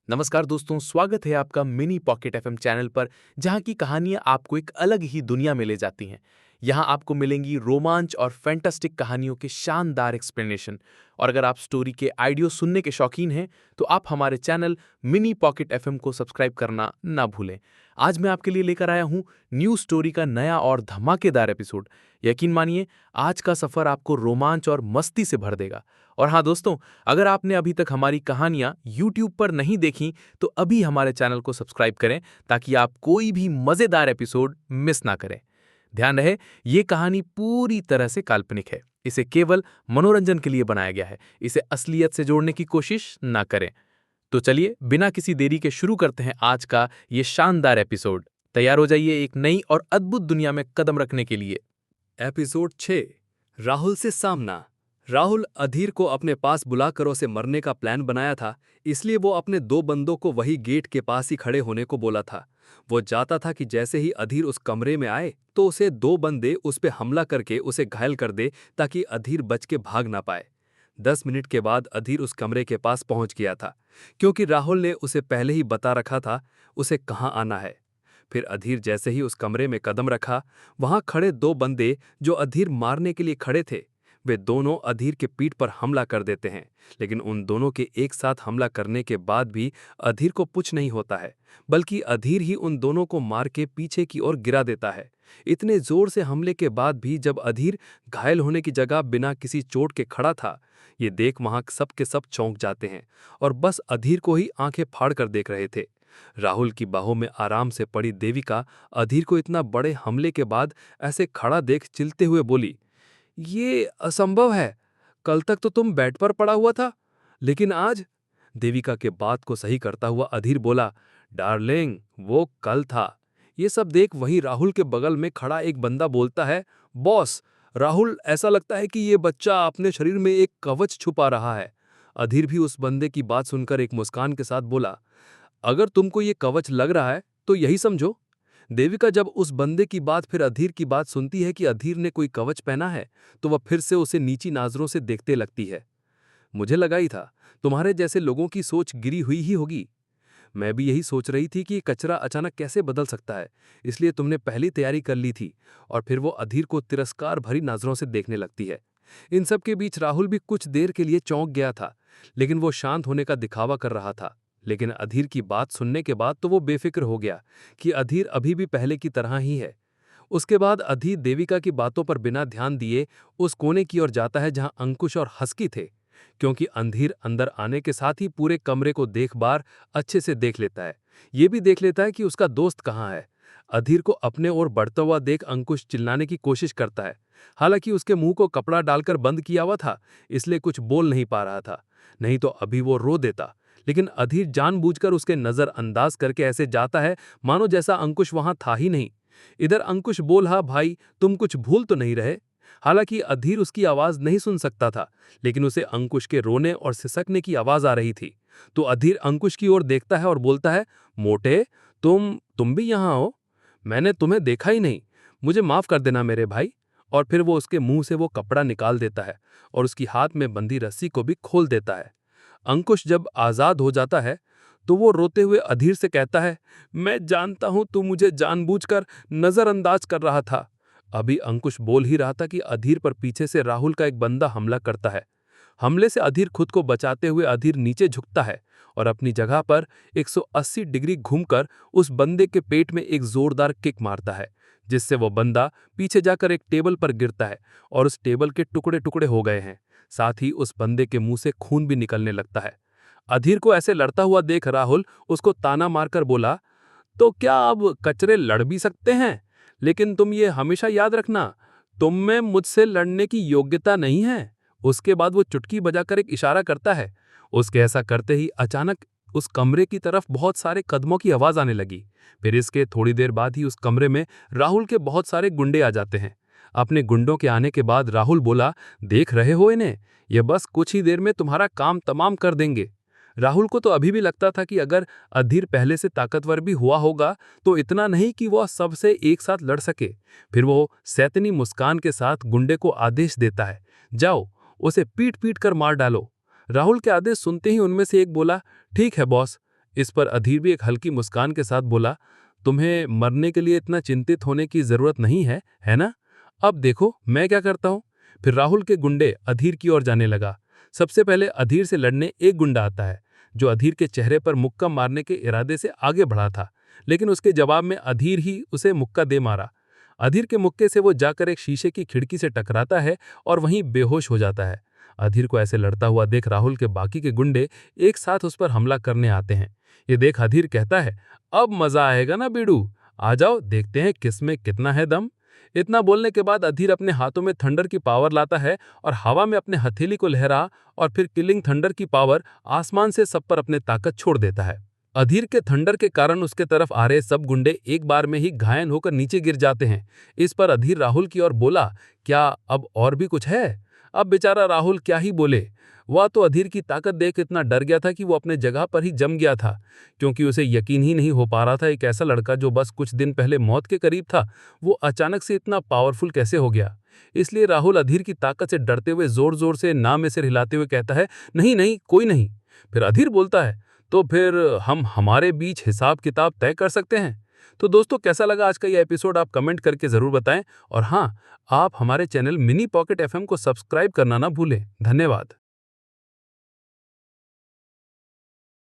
नमस्कार दोस्तों, स्वागत है आपका मिनी पॉकेट एफएम चैनल पर, जहां की कहानियां आपको एक अलग ही दुनिया में ले जाती हैं। यहां आपको मिलेंगी रोमांच और फैंटास्टिक कहानियों के शानदार एक्सप्लेनेशन। और अगर आप स्टोरी के ऑडियो सुनने के शौकीन हैं, तो आप हमारे चैनल मिनी पॉकेट एफएम को सब्सक्राइब करना ना भूलें। आज मैं आपके लिए लेकर आया हूं न्यू स्टोरी का नया और धमाकेदार एपिसोड। यकीन मानिए, आज का सफर आपको रोमांच और मस्ती से भर देगा। और हाँ दोस्तों, अगर आपने अभी तक हमारी कहानियां YouTube पर नहीं देखी, तो अभी हमारे चैनल को सब्सक्राइब करें ताकि आप कोई भी मजेदार एपिसोड मिस ना करें। ध्यान रहे, ये कहानी पूरी तरह से काल्पनिक है। इसे केवल मनोरंजन के लिए बनाया गया है। इसे असलियत से जोड़ने की कोशिश ना करें। तो चलिए, बिना किसी देरी के शुरू करते हैं आज का ये शानदार एपिसोड। तैयार हो जाइए एक नई और अद्भुत दुनिया में कदम रखने के लिए। एपिसोड 6 राहुल से सामना। राहुल अधीर को अपने पास बुलाकर उसे मरने का प्लान बनाया था, इसलिए वो अपने दो बंदों को वही गेट के पास ही खड़े होने को बोला था। वो चाहता था कि जैसे ही अधीर उस कमरे में आए तो उसे दो बंदे उस पे हमला करके उसे घायल कर दे, ताकि अधीर बच के भाग ना पाए। 10 मिनट के बाद अधीर उस कमरे के पास पहुंच गया था, क्योंकि राहुल ने उसे पहले ही बता रखा था उसे कहाँ आना है। फिर अधीर जैसे ही उस कमरे में कदम रखा, वहां खड़े दो बंदे जो अधीर मारने के लिए खड़े थे, वे दोनों अधीर के पीठ पर हमला कर देते हैं। लेकिन उन दोनों के एक साथ हमला करने के बाद भी अधीर को कुछ नहीं होता है, बल्कि अधीर ही उन दोनों को मार के पीछे की ओर गिरा देता है। इतने जोर से हमले के बाद भी जब अधीर घायल होने की जगह बिना किसी चोट के खड़ा था, ये देख वहां सब के सब चौंक जाते हैं और बस अधीर को ही आंखें फाड़ कर देख रहे थे। राहुल की बाहों में आराम से पड़ी देविका अधीर को इतना बड़े हमले के बाद ऐसे खड़ा देख चिल्ते हुए बोली, ये असंभव है। कल तक तो तुम बेड पर पड़ा हुआ था, लेकिन आज। देविका के बात को सही करता हुआ अधीर बोला, डार्लिंग, वो कल था। ये सब देख वहीं राहुल के बगल में खड़ा एक बंदा बोलता है, बॉस, राहुल, ऐसा लगता है कि ये बच्चा अपने शरीर में एक कवच छुपा रहा है। अधीर भी उस बंदे की बात सुनकर एक मुस्कान के साथ बोला, अगर तुमको ये कवच लग रहा है तो यही समझो। देविका जब उस बंदे की बात फिर अधीर की बात सुनती है कि अधीर ने कोई कवच पहना है, तो वह फिर से उसे नीची नजरों से देखते लगती है। मुझे लगा ही था तुम्हारे जैसे लोगों की सोच गिरी हुई ही होगी। मैं भी यही सोच रही थी कि ये कचरा अचानक कैसे बदल सकता है, इसलिए तुमने पहली तैयारी कर ली थी। और फिर वो अधीर को तिरस्कार भरी नजरों से देखने लगती है। इन सब के बीच राहुल भी कुछ देर के लिए चौंक गया था, लेकिन वो शांत होने का दिखावा कर रहा था। लेकिन अधीर की बात सुनने के बाद तो वो बेफिक्र हो गया कि अधीर अभी भी पहले की तरह ही है। उसके बाद अधीर देविका की बातों पर बिना ध्यान दिए उस कोने की ओर जाता है जहां अंकुश और हस्की थे, क्योंकि अंधीर अंदर आने के साथ ही पूरे कमरे को देख बार अच्छे से देख लेता है। ये भी देख लेता है कि उसका दोस्त कहाँ है। अधीर को अपने ओर बढ़ता हुआ देख अंकुश चिल्लाने की कोशिश करता है। हालांकि उसके मुंह को कपड़ा डालकर बंद किया हुआ था, इसलिए कुछ बोल नहीं पा रहा था, नहीं तो अभी वो रो देता। लेकिन अधीर जानबूझकर उसके नजरअंदाज करके ऐसे जाता है मानो जैसा अंकुश वहां था ही नहीं। इधर अंकुश बोल, हाँ भाई, तुम कुछ भूल तो नहीं रहे। हालांकि अधीर उसकी आवाज नहीं सुन सकता था, लेकिन उसे अंकुश के रोने और सिसकने की आवाज आ रही थी। तो अधीर अंकुश की ओर देखता है और बोलता है, मोटे, तुम भी यहां हो? मैंने तुम्हें देखा ही नहीं। मुझे माफ कर देना मेरे भाई। और फिर वो उसके मुंह से वो कपड़ा निकाल देता है और उसकी हाथ में बंधी रस्सी को भी खोल देता है। अंकुश जब आजाद हो जाता है तो वो रोते हुए अधीर से कहता है, मैं जानता हूं तू मुझे जानबूझकर नजरअंदाज कर रहा था। अभी अंकुश बोल ही रहा था कि अधीर पर पीछे से राहुल का एक बंदा हमला करता है। हमले से अधीर खुद को बचाते हुए अधीर नीचे झुकता है और अपनी जगह पर 180 डिग्री घूमकर उस बंदे के पेट में एक जोरदार किक मारता है, जिससे वो बंदा पीछे जाकर एक टेबल पर गिरता है और उस टेबल के टुकड़े टुकड़े हो गए हैं। साथ ही उस बंदे के मुंह से खून भी निकलने लगता है। अधीर को ऐसे लड़ता हुआ देख राहुल उसको ताना मारकर बोला, तो क्या अब कचरे लड़ भी सकते हैं? लेकिन तुम ये हमेशा याद रखना, तुम में मुझसे लड़ने की योग्यता नहीं है। उसके बाद वो चुटकी बजाकर एक इशारा करता है। उसके ऐसा करते ही अचानक उस कमरे की तरफ बहुत सारे कदमों की आवाज आने लगी। फिर इसके थोड़ी देर बाद ही उस कमरे में राहुल के बहुत सारे गुंडे आ जाते हैं। अपने गुंडों के आने के बाद राहुल बोला, देख रहे हो इन्हें, ये बस कुछ ही देर में तुम्हारा काम तमाम कर देंगे। राहुल को तो अभी भी लगता था कि अगर अधीर पहले से ताकतवर भी हुआ होगा तो इतना नहीं कि वह सबसे एक साथ लड़ सके। फिर वो सैतनी मुस्कान के साथ गुंडे को आदेश देता है, जाओ, उसे पीट पीट कर मार डालो। राहुल के आदेश सुनते ही उनमें से एक बोला, ठीक है बॉस, इस पर अधीर भी एक हल्की मुस्कान के साथ बोला, तुम्हें मरने के लिए इतना चिंतित होने की जरूरत नहीं है, है ना? अब देखो मैं क्या करता हूँ। फिर राहुल के गुंडे अधीर की ओर जाने लगा। सबसे पहले अधीर से लड़ने एक गुंडा आता है, जो अधीर के चेहरे पर मुक्का मारने के इरादे से आगे बढ़ा था, लेकिन उसके जवाब में अधीर ही उसे मुक्का दे मारा। अधीर के मुक्के से वो जाकर एक शीशे की खिड़की से टकराता है और वहीं बेहोश हो जाता है। अधीर को ऐसे लड़ता हुआ देख राहुल के बाकी के गुंडे एक साथ उस पर हमला करने आते हैं। ये देख अधीर कहता है, अब मजा आएगा ना बीड़ू, आ जाओ देखते हैं किसमें कितना है दम। इतना बोलने के बाद अधीर अपने हाथों में थंडर की पावर लाता है और हवा में अपने हथेली को लहरा और फिर किलिंग थंडर की पावर आसमान से सब पर अपने ताकत छोड़ देता है। अधीर के थंडर के कारण उसके तरफ आ रहे सब गुंडे एक बार में ही घायल होकर नीचे गिर जाते हैं। इस पर अधीर राहुल की ओर बोला, क्या अब और भी कुछ है? अब बेचारा राहुल क्या ही बोले। वह तो अधीर की ताकत देख इतना डर गया था कि वो अपने जगह पर ही जम गया था, क्योंकि उसे यकीन ही नहीं हो पा रहा था एक ऐसा लड़का जो बस कुछ दिन पहले मौत के करीब था, वो अचानक से इतना पावरफुल कैसे हो गया। इसलिए राहुल अधीर की ताकत से डरते हुए जोर जोर से ना में सिर हिलाते हुए कहता है, नहीं नहीं कोई नहीं। फिर अधीर बोलता है, तो फिर हम हमारे बीच हिसाब किताब तय कर सकते हैं। तो दोस्तों कैसा लगा आज का ये एपिसोड आप कमेंट करके जरूर बताएं, और हाँ, आप हमारे चैनल मिनी पॉकेट एफएम को सब्सक्राइब करना ना भूलें। धन्यवाद।